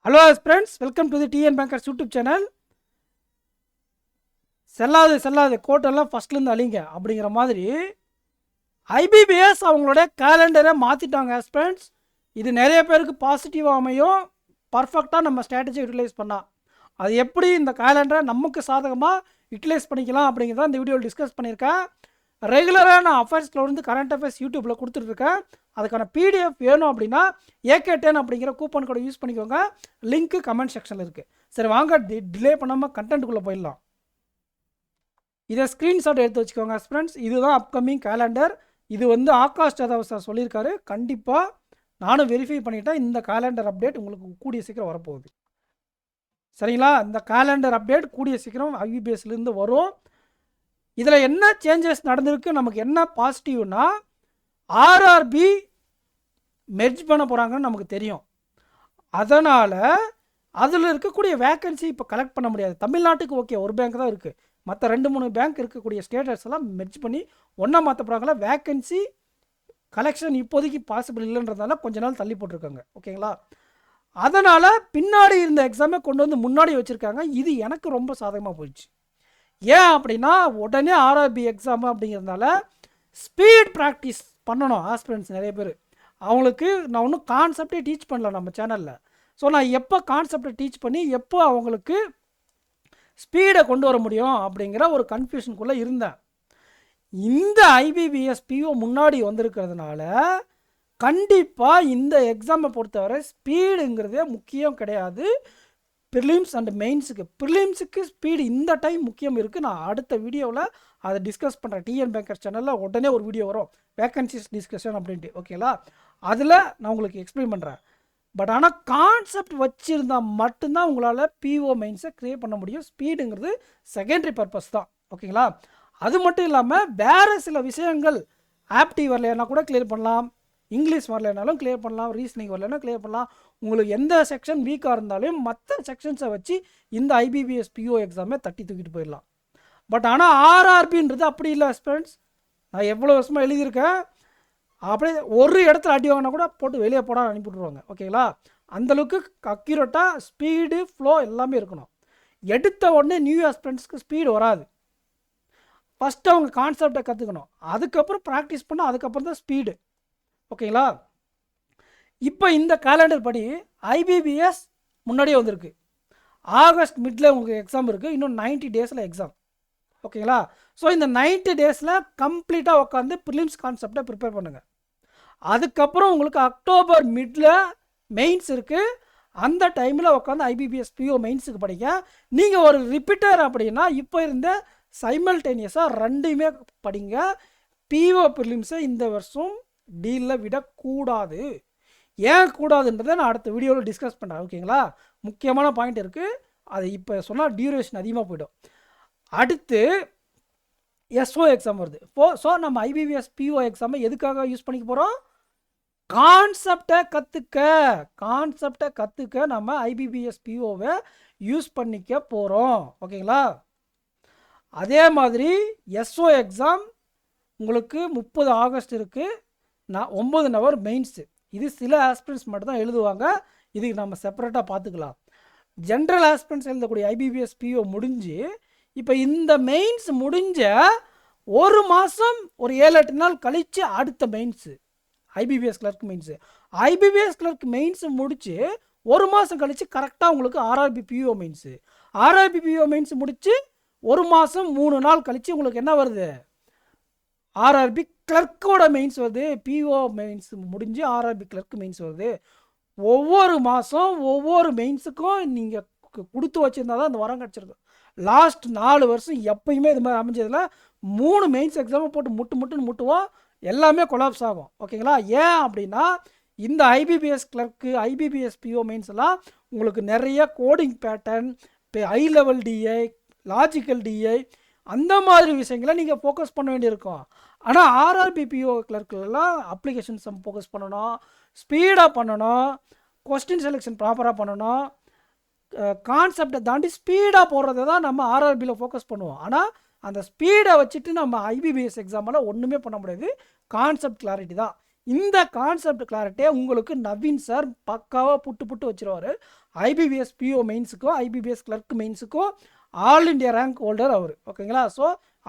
Hello friends, welcome to the TN Bankers YouTube channel. செல்லாது கோட்டெல்லாம் ஃபஸ்ட்லேருந்து அழிங்க அப்படிங்கிற மாதிரி ஐபிபிஎஸ் அவங்களோட கேலண்டரை மாற்றிட்டாங்க ஃப்ரெண்ட்ஸ். இது நிறைய பேருக்கு பாசிட்டிவாக அமையும் பர்ஃபெக்டாக நம்ம ஸ்ட்ராட்டஜி யூட்டிலைஸ் பண்ணால். அது எப்படி இந்த கேலண்டரை நமக்கு சாதகமாக யூட்டிலைஸ் பண்ணிக்கலாம் அப்படிங்கிறத இந்த வீடியோவில் டிஸ்கஸ் பண்ணியிருக்கேன். ரெகுலராக நான் அஃபேர்ஸ்லேருந்து கரண்ட் அஃபேர்ஸ் யூடியூப்பில் கொடுத்துட்ருக்கேன். அதுக்கான பிடிஎஃப் வேணும் அப்படின்னா AK10 அப்படிங்கிற கூப்பன் கோடை யூஸ் பண்ணிக்கோங்க. லிங்க்கு கமெண்ட் செக்ஷனில் இருக்குது. சரி வாங்க டிலே பண்ணாமல் கண்டென்ட்டுக்குள்ளே போயிடலாம். இதை ஸ்க்ரீன்ஷாட் எடுத்து வச்சுக்கோங்க ஃப்ரெண்ட்ஸ். இதுதான் அப்கமிங் கேலண்டர். இது ஆகாஷ் ஜாதவ் சார் சொல்லியிருக்காரு. கண்டிப்பாக நானும் வெரிஃபை பண்ணிட்டேன். இந்த கேலண்டர் அப்டேட் உங்களுக்கு கூடிய சீக்கிரம் வரப்போகுது. சரிங்களா? இந்த கேலண்டர் அப்டேட் கூடிய சீக்கிரம் ஐபிபிஎஸ்லேருந்து வரும். இதில் என்ன சேஞ்சஸ் நடந்திருக்கு, நமக்கு என்ன பாசிட்டிவ்னா ஆர்ஆர்பி மெர்ஜ் பண்ண போகிறாங்கன்னு நமக்கு தெரியும். அதனால் அதில் இருக்கக்கூடிய வேக்கன்சி இப்போ கலெக்ட் பண்ண முடியாது. தமிழ்நாட்டுக்கு ஓகே ஒரு பேங்க் தான் இருக்குது. மற்ற 2-3 பேங்க் இருக்கக்கூடிய ஸ்டேட்டஸ் எல்லாம் மெர்ஜ் பண்ணி ஒன்றா மாற்ற போகிறாங்களா. வேக்கன்சி கலெக்ஷன் இப்போதைக்கு பாசிபிள் இல்லைன்றதால கொஞ்ச நாள் தள்ளி போட்டிருக்காங்க. ஓகேங்களா? அதனால் பின்னாடி இருந்த எக்ஸாமை கொண்டு வந்து முன்னாடி வச்சுருக்காங்க. இது எனக்கு ரொம்ப சாதகமாக போயிடுச்சு. ஏன் அப்படின்னா உடனே ஆர்ஆர்பி எக்ஸாம் அப்படிங்கிறதுனால ஸ்பீட் ப்ராக்டிஸ் பண்ணணும் ஆஸ்பிரண்ட்ஸ் நிறைய பேர். அவங்களுக்கு நான் ஒன்றும் கான்செப்டே டீச் பண்ணல நம்ம சேனலில். ஸோ நான் எப்போ கான்செப்டை டீச் பண்ணி எப்போ அவங்களுக்கு ஸ்பீடை கொண்டு வர முடியும் அப்படிங்கிற ஒரு கன்ஃபியூஷனுக்குள்ளே இருந்தேன். இந்த ஐபிபிஎஸ் பிஓ முன்னாடி வந்திருக்கிறதுனால கண்டிப்பாக இந்த எக்ஸாமை பொறுத்தவரை ஸ்பீடுங்கிறதே முக்கியம் கிடையாது. ப்ரிலிம்ஸ் அண்ட் மெயின்ஸுக்கு ப்ரிலிம்ஸுக்கு ஸ்பீடு இந்த டைம் முக்கியம் இருக்குது. நான் அடுத்த வீடியோவில் அதை டிஸ்கஸ் பண்ணுறேன். டிஎன் பேங்கர்ஸ் சேனலில் உடனே ஒரு வீடியோ வரும், வேக்கன்சிஸ் டிஸ்கஷன் அப்படின்ட்டு. ஓகேங்களா? அதில் நான் உங்களுக்கு எக்ஸ்பிளைன் பண்ணுறேன். பட் ஆனால் கான்செப்ட் வச்சுருந்தால் மட்டும்தான் உங்களால் பிஓ மெயின்ஸை க்ரியேட் பண்ண முடியும். ஸ்பீடுங்கிறது செகண்டரி பர்பஸ் தான். ஓகேங்களா? அது மட்டும் இல்லாமல் வேறு சில விஷயங்கள் ஆப்டி வரலைன்னா கூட கிளியர் பண்ணலாம், இங்கிலீஷ் வரலைனாலும் கிளியர் பண்ணலாம், ரீசனிங் வரலைன்னா கிளியர் பண்ணலாம். உங்களுக்கு எந்த செக்ஷன் வீக்காக இருந்தாலும் மற்ற செக்ஷன்ஸை வச்சு இந்த ஐபிபிஎஸ் பிஓ எக்ஸாமே தட்டி தூக்கிட்டு போயிடலாம். பட் ஆனால் ஆர்ஆர்பின்றது அப்படி இல்லை ஃப்ரெண்ட்ஸ். நான் எவ்வளோ வருஷமாக எழுதியிருக்கேன். அப்படியே ஒரு இடத்துல அடி வாங்கினா கூட போட்டு வெளியே போட அனுப்பிவிட்ருவாங்க. ஓகேங்களா? அந்தளவுக்கு அக்யூரேட்டாக ஸ்பீடு ஃப்ளோ எல்லாமே இருக்கணும். எடுத்த உடனே நியூ ஆஸ்பிரண்ட்ஸ்க்கு ஸ்பீடு வராது. ஃபஸ்ட்டு அவங்க கான்செப்டை கற்றுக்கணும், அதுக்கப்புறம் ப்ராக்டிஸ் பண்ணால் அதுக்கப்புறம் தான் ஸ்பீடு. ஓகேங்களா? இப்போ இந்த கேலண்டர் படி ஐபிபிஎஸ் முன்னாடியே வந்திருக்கு. ஆகஸ்ட் மிடில் உங்களுக்கு எக்ஸாம் இருக்குது. இன்னும் 90 டேஸில் எக்ஸாம். ஓகேங்களா? ஸோ இந்த 90 டேஸில் கம்ப்ளீட்டாக உட்காந்து ப்ரிலிம்ஸ் கான்செப்டை ப்ரிப்பேர் பண்ணுங்கள். அதுக்கப்புறம் உங்களுக்கு அக்டோபர் மிடில் மெயின்ஸ் இருக்குது. அந்த டைமில் உட்காந்து ஐபிபிஎஸ் பிஓ மெயின்ஸுக்கு படிக்க. நீங்கள் ஒரு ரிப்பீட்டர் அப்படின்னா இப்போ இருந்த சைமல்டேனியஸாக ரெண்டையுமே படிங்க. பிஓ ப்ரிலிம்ஸை இந்த வருஷம் டீலில் விடக்கூடாது. ஏன் கூடாதுன்றதை நான் அடுத்த வீடியோவில் டிஸ்கஸ் பண்ணுறேன். ஓகேங்களா? முக்கியமான பாயிண்ட் இருக்குது. அது இப்போ சொன்னால் டியூரேஷன் அதிகமாக போய்டும். அடுத்து எஸ்ஓ எக்ஸாம் வருது. ஸோ நம்ம ஐபிபிஎஸ் பிஓ எக்ஸாமை எதுக்காக யூஸ் பண்ணிக்க போகிறோம்? கான்செப்டை கற்றுக்க நம்ம ஐபிபிஎஸ் பிஓவை யூஸ் பண்ணிக்க போகிறோம். ஓகேங்களா? அதே மாதிரி எஸ்ஓ எக்ஸாம் உங்களுக்கு 30 ஆகஸ்ட் இருக்குது. 9 நவம்பர் மெயின்ஸு. இது சில ஆஸ்பிரண்ட்ஸ் மட்டும் தான் எழுதுவாங்க. இதுக்கு நம்ம செப்பரேட்டாக பார்த்துக்கலாம். ஜென்ரல் ஆஸ்பிரண்ட்ஸ் எழுதக்கூடிய ஐபிபிஎஸ் பிஓ முடிஞ்சு இப்போ இந்த மெயின்ஸ் முடிஞ்ச ஒரு மாதம் ஒரு 7-8 நாள் கழித்து அடுத்த mains IBPS clerk mains. IBPS clerk mains முடித்து ஒரு மாதம் கழித்து கரெக்டாக உங்களுக்கு RRB PO mains. RRB PO mains முடித்து ஒரு மாதம் 3 நாள் கழித்து உங்களுக்கு என்ன வருது? ஆர்ஆர்பி கிளர்க்கோட மெயின்ஸ் வருது. பிஓ மெயின்ஸ் முடிஞ்சு ஆர்ஆர்பி கிளர்க் மெயின்ஸ் வருது. ஒவ்வொரு மாதம் ஒவ்வொரு மெயின்ஸுக்கும் நீங்கள் கொடுத்து வச்சுருந்தா தான் அந்த வரம் கிடச்சிருக்கும். லாஸ்ட் 4 வருஷம் எப்பயுமே இது மாதிரி அமைஞ்சதில் 3 மெயின்ஸ் எக்ஸாமை போட்டு முட்டுவோம், எல்லாமே கொலாப்ஸ் ஆகும். ஓகேங்களா? ஏன் அப்படின்னா இந்த IBPS clerk IBPS PO mains எல்லாம் உங்களுக்கு நிறைய coding pattern, high level DI, logical DI அந்த மாதிரி விஷயங்களை நீங்கள் ஃபோக்கஸ் பண்ண வேண்டியிருக்கும். ஆனால் ஆர்ஆர்பி பிஓ கிளர்க்கிலலாம் அப்ளிகேஷன்ஸ் நம்ம ஃபோக்கஸ் பண்ணணும், ஸ்பீடாக பண்ணணும், கொஸ்டின் செலெக்ஷன் ப்ராப்பராக பண்ணணும், கான்செப்டை தாண்டி ஸ்பீடாக போடுறத தான் நம்ம ஆர்ஆர்பியில் ஃபோக்கஸ் பண்ணுவோம். ஆனால் அந்த ஸ்பீடை வச்சுட்டு நம்ம ஐபிபிஎஸ் எக்ஸாமில் ஒன்றுமே பண்ண முடியாது. கான்செப்ட் கிளாரிட்டி தான். இந்த கான்செப்ட் கிளாரிட்டியை உங்களுக்கு நவீன் சார் பக்காவாக புட்டு வச்சுருவார். ஐபிபிஎஸ் பிஓ மெயின்ஸுக்கும் ஐபிபிஎஸ் கிளர்க் மெயின்ஸுக்கும் ஆல் இண்டியா ரேங்க் ஹோல்டர் அவர். ஓகேங்களா? ஸோ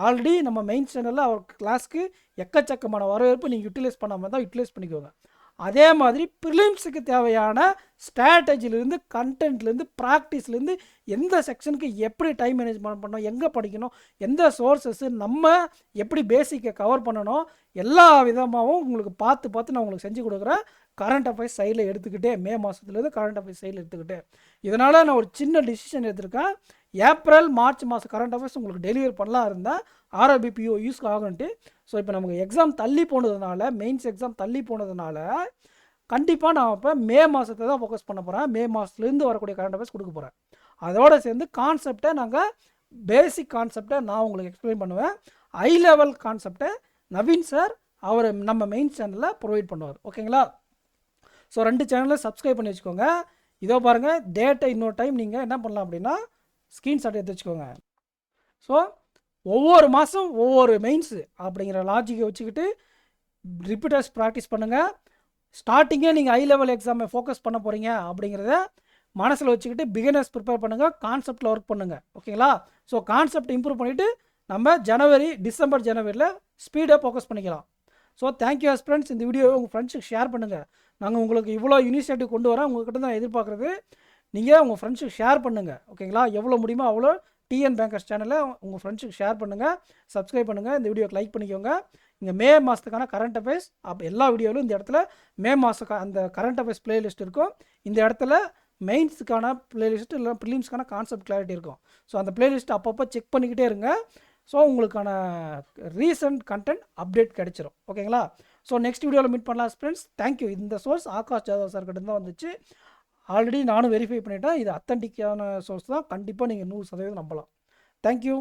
ஆல்ரெடி நம்ம மெயின் சேனலில் அவர் கிளாஸ்க்கு எக்கச்சக்கமான வரவேற்பு. நீங்கள் யூட்டிலைஸ் பண்ணாமல் தான் யூட்டிலைஸ் பண்ணிக்கோங்க. அதே மாதிரி ப்ரிலிம்ஸுக்கு தேவையான ஸ்ட்ராட்டஜிலேருந்து, கண்டென்ட்லேருந்து, ப்ராக்டிஸ்லேருந்து, எந்த செக்ஷனுக்கு எப்படி டைம் மேனேஜ்மெண்ட் பண்ணணும், எங்கே படிக்கணும், எந்த சோர்ஸஸ்ஸு, நம்ம எப்படி பேசிக்கை கவர் பண்ணணும், எல்லா விதமாகவும் உங்களுக்கு பார்த்து நான் உங்களுக்கு செஞ்சு கொடுக்குறேன். கரண்ட் அஃபேர்ஸ் சைடில் எடுத்துக்கிட்டே, மே மாதத்துலேருந்து கரண்ட் அஃபேர்ஸ் சைடில் எடுத்துக்கிட்டே. இதனால் நான் ஒரு சின்ன டிசிஷன் எடுத்திருக்கேன். ஏப்ரல் மார்ச் மாதம் கரண்ட் அஃபேர்ஸ் உங்களுக்கு டெலிவரி பண்ணலாம் இருந்தால் ஆர்ஆர்பிபிஓ யூஸ் ஆகுன்ட்டு. ஸோ இப்போ நமக்கு எக்ஸாம் தள்ளி போனதுனால, மெயின்ஸ் எக்ஸாம் தள்ளி போனதுனால கண்டிப்பாக நான் இப்போ மே மாதத்தை தான் ஃபோக்கஸ் பண்ண போகிறேன். மே மாதத்துலேருந்து வரக்கூடிய கரண்ட் அஃபேர்ஸ் கொடுக்க போகிறேன். அதோடு சேர்ந்து கான்செப்டை பேசிக் கான்செப்டை நான் உங்களுக்கு எக்ஸ்பிளைன் பண்ணுவேன். ஹை லெவல் கான்செப்டை நவீன் சார் அவர் நம்ம மெயின் சேனலில் ப்ரொவைட் பண்ணுவார். ஓகேங்களா? ஸோ 2 சேனலில் சப்ஸ்கிரைப் பண்ணி வச்சுக்கோங்க. இதோ பாருங்கள், டேட்டை இன்னொரு டைம் நீங்கள் என்ன பண்ணலாம் அப்படின்னா ஸ்க்ரீன்ஷாட் எடுத்து வச்சுக்கோங்க. ஸோ ஒவ்வொரு மாதம் ஒவ்வொரு மெயின்ஸு அப்படிங்கிற லாஜிக்கை வச்சுக்கிட்டு ரிப்பீட்டர்ஸ் ப்ராக்டிஸ் பண்ணுங்கள். ஸ்டார்டிங்கே நீங்கள் ஹை லெவல் எக்ஸாமை ஃபோக்கஸ் பண்ண போகிறீங்க அப்படிங்கிறத மனசில் வச்சுக்கிட்டு பிகினர்ஸ் ப்ரிப்பேர் பண்ணுங்கள், கான்செப்டில் ஒர்க் பண்ணுங்கள். ஓகேங்களா? ஸோ கான்செப்ட் இம்ப்ரூவ் பண்ணிவிட்டு நம்ம டிசம்பர் ஜனவரியில் ஸ்பீடாக ஃபோக்கஸ் பண்ணிக்கலாம். So thank you friends. இந்த வீடியோவை உங்கள் ஃப்ரெண்ட்ஸுக்கு ஷேர் பண்ணுங்கள். நாங்கள் உங்களுக்கு இவ்வளோ இனிஷியேட்டிவ் கொண்டு வரேன், உங்கள்கிட்ட தான் எதிர்பார்க்குறது. நீங்கள் உங்கள் ஃப்ரெண்ட்ஸுக்கு ஷேர் பண்ணுங்கள். ஓகேங்களா? எவ்வளோ முடியுமோ அவ்வளோ டிஎன் பேங்கர்ஸ் சேனலை உங்கள் ஃப்ரெண்ட்ஸுக்கு ஷேர் பண்ணுங்கள், சப்ஸ்கிரைப் பண்ணுங்கள், இந்த வீடியோக்கு லைக் பண்ணிக்கோங்க. இங்கே மே மாதத்துக்கான கரண்ட் அஃபேர்ஸ் எல்லா வீடியோவிலும் இந்த இடத்துல மே மாதம் அந்த கரண்ட் அஃபேர்ஸ் பிளேலிஸ்ட் இருக்கும். இந்த இடத்துல மெயின்ஸுக்கான பிளேலிஸ்ட் இல்லை ப்ரிலிம்ஸ்க்கான கான்செப்ட் கிளாரிட்டி இருக்கும். ஸோ அந்த பிளேலிஸ்ட் அப்பப்போ செக் பண்ணிக்கிட்டே இருங்க. ஸோ உங்களுக்கான ரீசன்ட் கண்டென்ட் அப்டேட் கிடைச்சிரும். ஓகேங்களா? ஸோ நெக்ஸ்ட் வீடியோவில் மீட் பண்ணலாம் ஃப்ரெண்ட்ஸ். தேங்க்யூ. இந்த சோர்ஸ் ஆகாஷ் ஜாதவ் சார் கிட்ட தான் வந்துச்சு. ஆல்ரெடி நானும் வெரிஃபை பண்ணிட்டேன். இது அத்தன்டிக்கான சோர்ஸ் தான். கண்டிப்பாக நீங்கள் 100% நம்பலாம். தேங்க்யூ.